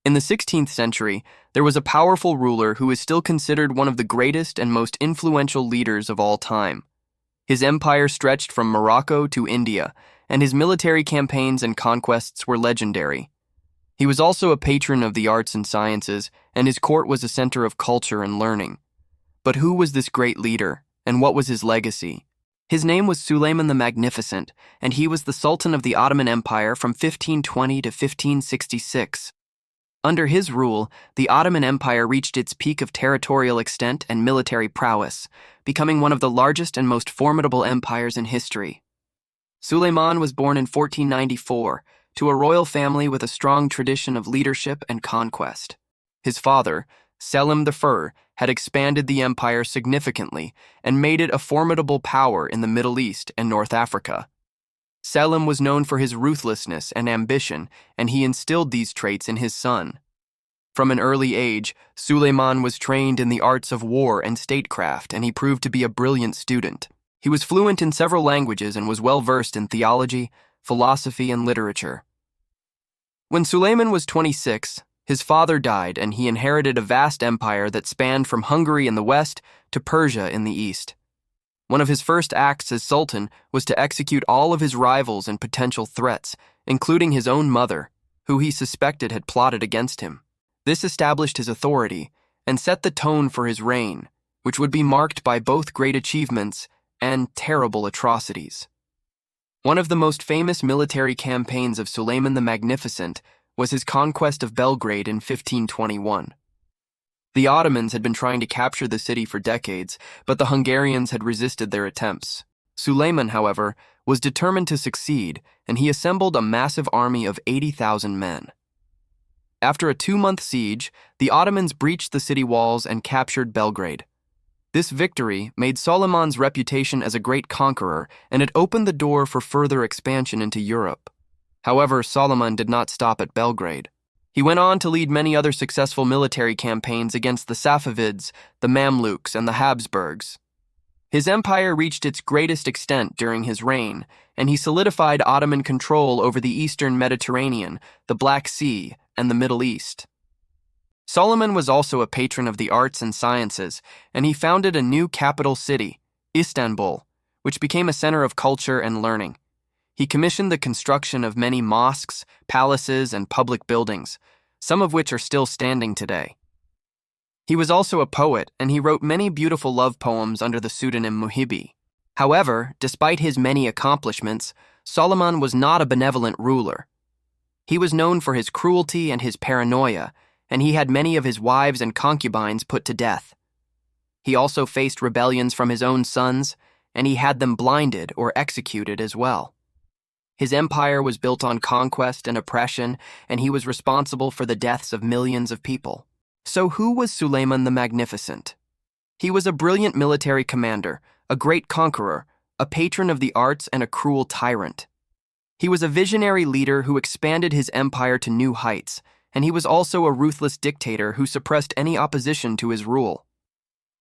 In the 16th century, there was a powerful ruler who is still considered one of the greatest and most influential leaders of all time. His empire stretched from Morocco to India, and his military campaigns and conquests were legendary. He was also a patron of the arts and sciences, and his court was a center of culture and learning. But who was this great leader, and what was his legacy? His name was Suleiman the Magnificent, and he was the Sultan of the Ottoman Empire from 1520 to 1566. Under his rule, the Ottoman Empire reached its peak of territorial extent and military prowess, becoming one of the largest and most formidable empires in history. Suleiman was born in 1494 to a royal family with a strong tradition of leadership and conquest. His father, Selim I, had expanded the empire significantly and made it a formidable power in the Middle East and North Africa. Selim was known for his ruthlessness and ambition, and he instilled these traits in his son. From an early age, Suleiman was trained in the arts of war and statecraft, and he proved to be a brilliant student. He was fluent in several languages and was well-versed in theology, philosophy, and literature. When Suleiman was 26, his father died, and he inherited a vast empire that spanned from Hungary in the west to Persia in the east. One of his first acts as sultan was to execute all of his rivals and potential threats, including his own mother, who he suspected had plotted against him. This established his authority and set the tone for his reign, which would be marked by both great achievements and terrible atrocities. One of the most famous military campaigns of Suleiman the Magnificent was his conquest of Belgrade in 1521. The Ottomans had been trying to capture the city for decades, but the Hungarians had resisted their attempts. Suleiman, however, was determined to succeed, and he assembled a massive army of 80,000 men. After a 2-month siege, the Ottomans breached the city walls and captured Belgrade. This victory made Suleiman's reputation as a great conqueror, and it opened the door for further expansion into Europe. However, Suleiman did not stop at Belgrade. He went on to lead many other successful military campaigns against the Safavids, the Mamluks, and the Habsburgs. His empire reached its greatest extent during his reign, and he solidified Ottoman control over the eastern Mediterranean, the Black Sea, and the Middle East. Suleiman was also a patron of the arts and sciences, and he founded a new capital city, Istanbul, which became a center of culture and learning. He commissioned the construction of many mosques, palaces, and public buildings, some of which are still standing today. He was also a poet, and he wrote many beautiful love poems under the pseudonym Muhibbi. However, despite his many accomplishments, Suleiman was not a benevolent ruler. He was known for his cruelty and his paranoia, and he had many of his wives and concubines put to death. He also faced rebellions from his own sons, and he had them blinded or executed as well. His empire was built on conquest and oppression, and he was responsible for the deaths of millions of people. So who was Suleiman the Magnificent? He was a brilliant military commander, a great conqueror, a patron of the arts, and a cruel tyrant. He was a visionary leader who expanded his empire to new heights, and he was also a ruthless dictator who suppressed any opposition to his rule.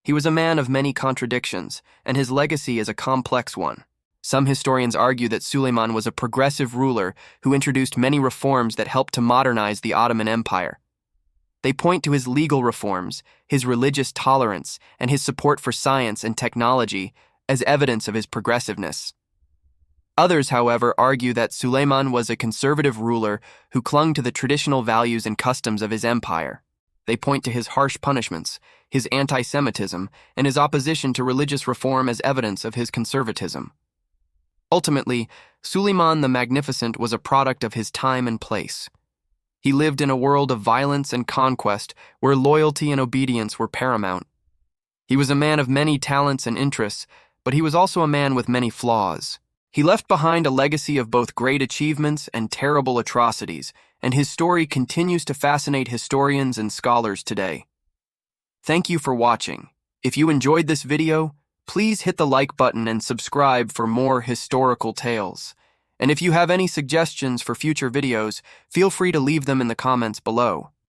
He was a man of many contradictions, and his legacy is a complex one. Some historians argue that Suleiman was a progressive ruler who introduced many reforms that helped to modernize the Ottoman Empire. They point to his legal reforms, his religious tolerance, and his support for science and technology as evidence of his progressiveness. Others, however, argue that Suleiman was a conservative ruler who clung to the traditional values and customs of his empire. They point to his harsh punishments, his anti-Semitism, and his opposition to religious reform as evidence of his conservatism. Ultimately, Suleiman the Magnificent was a product of his time and place. He lived in a world of violence and conquest where loyalty and obedience were paramount. He was a man of many talents and interests, but he was also a man with many flaws. He left behind a legacy of both great achievements and terrible atrocities, and his story continues to fascinate historians and scholars today. Thank you for watching. If you enjoyed this video, please hit the like button and subscribe for more historical tales. And if you have any suggestions for future videos, feel free to leave them in the comments below.